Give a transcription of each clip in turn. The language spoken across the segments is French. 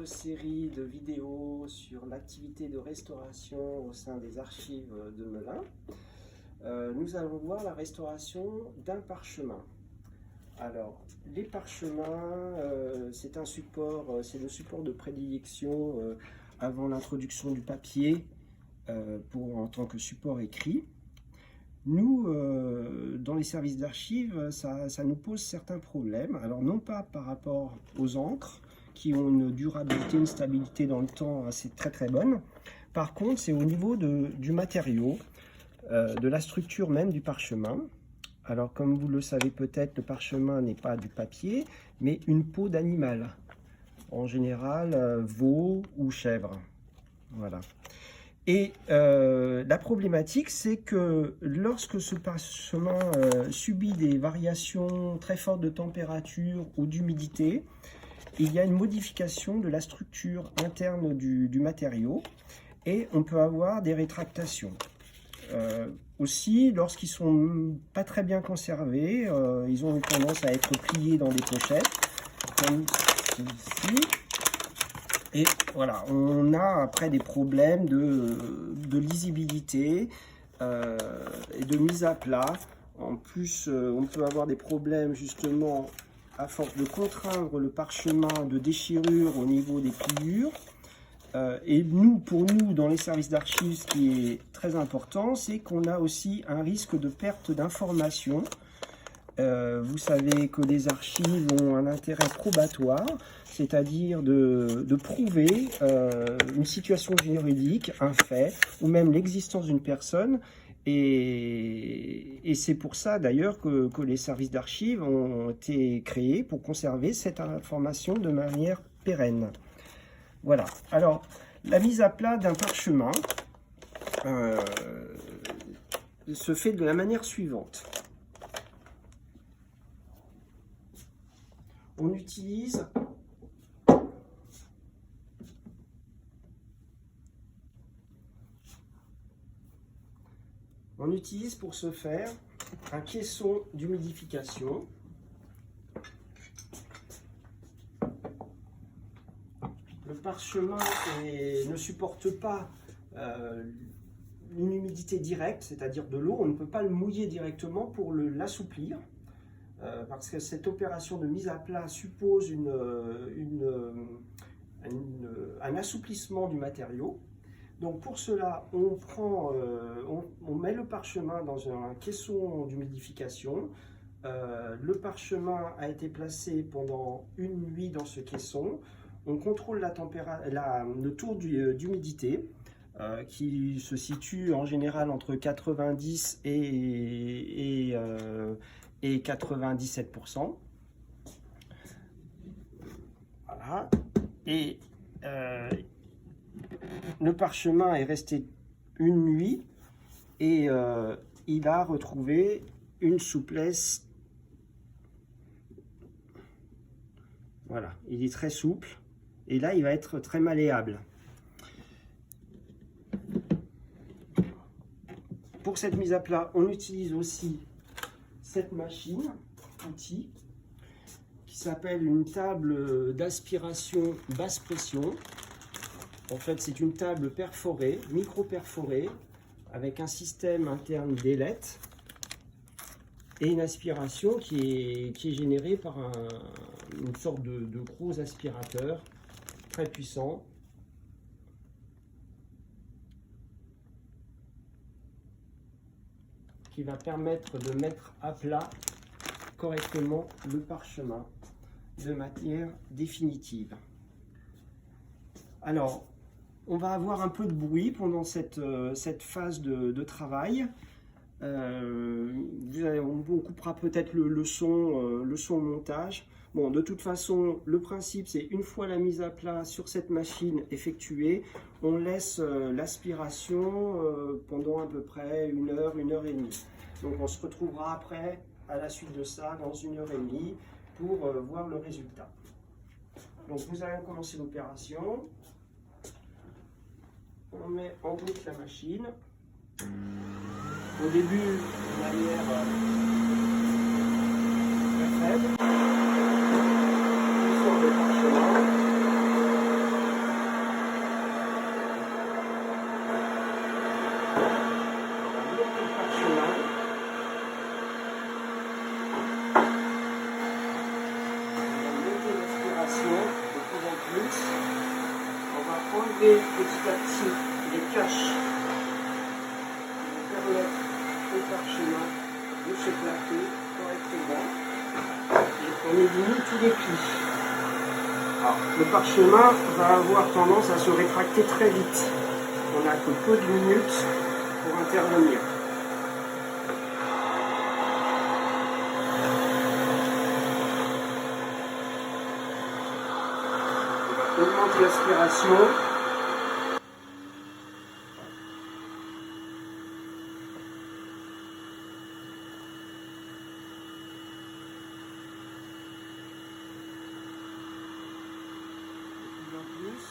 série de vidéos sur l'activité de restauration au sein des archives de Melun. Nous allons voir la restauration d'un parchemin. Alors, les parchemins, c'est un support, c'est le support de prédilection avant l'introduction du papier en tant que support écrit. Nous, dans les services d'archives, ça nous pose certains problèmes. Alors, non pas par rapport aux encres, qui ont une durabilité, une stabilité dans le temps assez très bonne. Par contre, c'est au niveau du matériau, de la structure même du parchemin. Alors, comme vous le savez peut-être, le parchemin n'est pas du papier, mais une peau d'animal. En général, veau ou chèvre. Voilà. Et la problématique, c'est que lorsque ce parchemin subit des variations très fortes de température ou d'humidité, il y a une modification de la structure interne du matériau et on peut avoir des rétractations. Aussi, lorsqu'ils sont pas très bien conservés, ils ont une tendance à être pliés dans des pochettes, comme ici. Et voilà, on a après des problèmes de lisibilité et de mise à plat. En plus, on peut avoir des problèmes justement à force de contraindre le parchemin de déchirure au niveau des pliures. Et pour nous, dans les services d'archives, ce qui est très important, c'est qu'on a aussi un risque de perte d'informations. Vous savez que les archives ont un intérêt probatoire, c'est-à-dire de prouver une situation juridique, un fait, ou même l'existence d'une personne. Et c'est pour ça d'ailleurs que les services d'archives ont été créés pour conserver cette information de manière pérenne. Voilà. Alors, la mise à plat d'un parchemin se fait de la manière suivante. On utilise pour ce faire un caisson d'humidification. Le parchemin ne supporte pas une humidité directe, c'est-à-dire de l'eau. On ne peut pas le mouiller directement pour l'assouplir, parce que cette opération de mise à plat suppose un assouplissement du matériau. Donc pour cela, on met le parchemin dans un caisson d'humidification. Le parchemin a été placé pendant une nuit dans ce caisson. On contrôle le taux d'humidité qui se situe en général entre 90 et 97%. Voilà. Et le parchemin est resté une nuit et il a retrouvé une souplesse. Voilà, il est très souple et là il va être très malléable. Pour cette mise à plat, on utilise aussi cette machine outil qui s'appelle une table d'aspiration basse pression. En fait, c'est une table perforée, micro-perforée, avec un système interne d'ailette et une aspiration qui est générée par une sorte de gros aspirateur très puissant. Qui va permettre de mettre à plat correctement le parchemin de manière définitive. Alors, on va avoir un peu de bruit pendant cette phase de travail. On coupera peut-être le son au montage. Bon, de toute façon, le principe, c'est une fois la mise à plat sur cette machine effectuée, on laisse l'aspiration pendant à peu près une heure et demie. Donc, on se retrouvera après, à la suite de ça, dans 1h30 pour voir le résultat. Donc, nous allons commencer l'opération. On met en route la machine. Au début, de manière très faible. On sort le parchemin. cache qui va permettre au parchemin de se plaquer correctement et on élimine tous les plis. Alors, le parchemin va avoir tendance à se rétracter très vite. On n'a que peu de minutes pour intervenir. On va augmenter l'aspiration. Plus.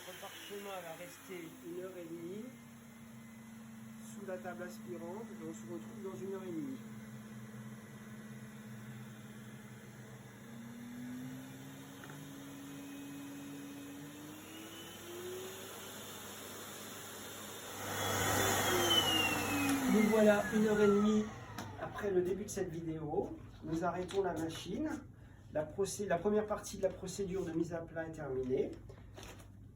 Notre parchemin va rester 1h30 sous la table aspirante et on se retrouve dans 1h30. Nous voilà 1h30 après le début de cette vidéo. Nous arrêtons la machine. La première partie de la procédure de mise à plat est terminée.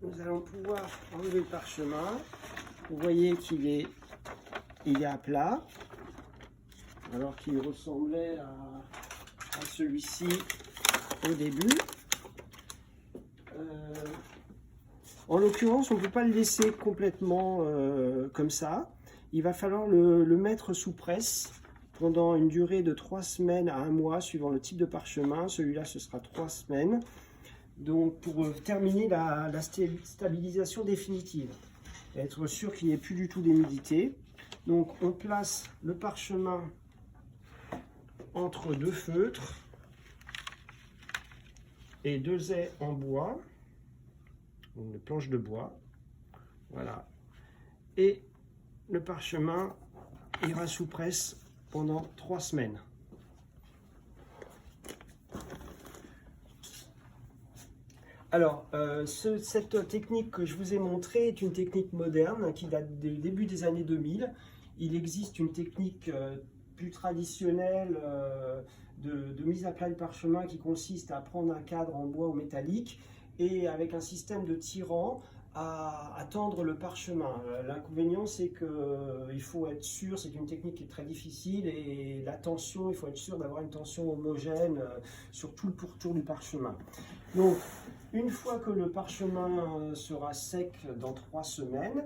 Nous allons pouvoir enlever le parchemin. Vous voyez qu'il est à plat, alors qu'il ressemblait à celui-ci au début. En l'occurrence, on ne peut pas le laisser complètement comme ça. Il va falloir le mettre sous presse pendant une durée de 3 semaines à 1 mois, suivant le type de parchemin. Celui-là, ce sera 3 semaines. Donc, pour terminer la stabilisation définitive, être sûr qu'il n'y ait plus du tout d'humidité. Donc, on place le parchemin entre 2 feutres et 2 ais en bois, une planche de bois. Voilà. Et le parchemin ira sous presse pendant 3 semaines. Alors, cette technique que je vous ai montrée est une technique moderne qui date du début des années 2000. Il existe une technique plus traditionnelle de mise à plat de parchemin qui consiste à prendre un cadre en bois ou métallique et avec un système de tirant à tendre le parchemin. L'inconvénient, c'est qu'il faut être sûr, c'est une technique qui est très difficile, et la tension, il faut être sûr d'avoir une tension homogène sur tout le pourtour du parchemin. Donc, une fois que le parchemin sera sec dans 3 semaines,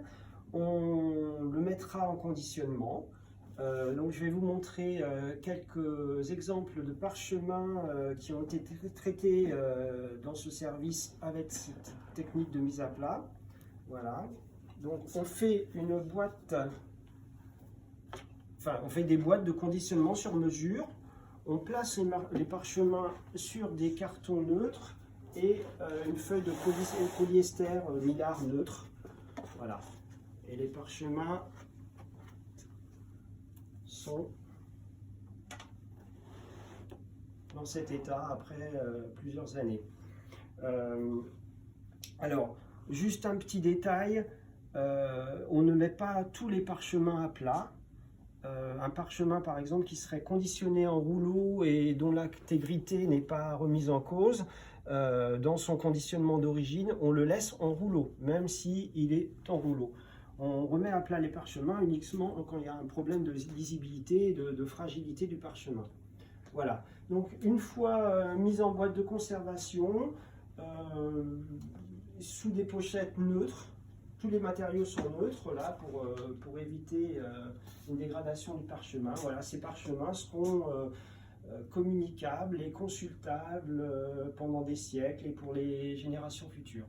on le mettra en conditionnement. Donc je vais vous montrer quelques exemples de parchemins qui ont été traités dans ce service avec cette technique de mise à plat. Voilà. Donc on fait une boîte, on fait des boîtes de conditionnement sur mesure. On place les parchemins sur des cartons neutres et une feuille de polyester mylar neutre. Voilà. Et les parchemins sont dans cet état après plusieurs années. Alors, juste un petit détail, on ne met pas tous les parchemins à plat. Un parchemin par exemple qui serait conditionné en rouleau et dont l'intégrité n'est pas remise en cause, dans son conditionnement d'origine, on le laisse en rouleau, même s'il est en rouleau. On remet à plat les parchemins uniquement quand il y a un problème de lisibilité, de fragilité du parchemin. Voilà, donc une fois mis en boîte de conservation, sous des pochettes neutres, tous les matériaux sont neutres là pour éviter une dégradation du parchemin. Voilà, ces parchemins seront communicables et consultables pendant des siècles et pour les générations futures.